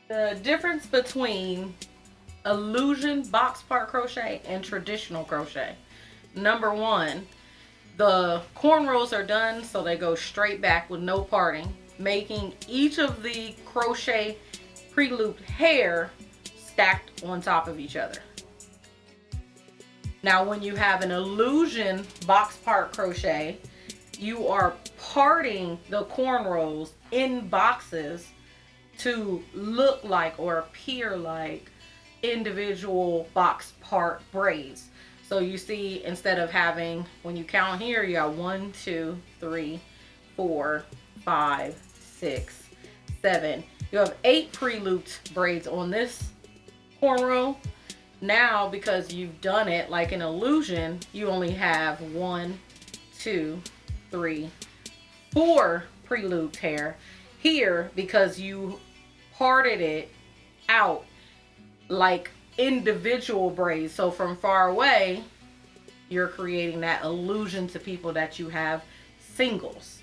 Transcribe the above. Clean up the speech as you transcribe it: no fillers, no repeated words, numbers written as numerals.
The difference between illusion box part crochet and traditional crochet. Number one, the cornrows are done so they go straight back with no parting, making each of the crochet pre-looped hair stacked on top of each other. Now when you have an illusion box part crochet, you are parting the cornrows in boxes to look like or appear like individual box part braids. So you see, instead of having, when you count here, you got 1, 2, 3, 4, 5, 6, 7. You have 8 pre-looped braids on this cornrow. Now, because you've done it like an illusion, you only have 1, 2, 3, 4 pre-looped hair here because you parted it out like individual braids. So from far away, you're creating that illusion to people that you have singles.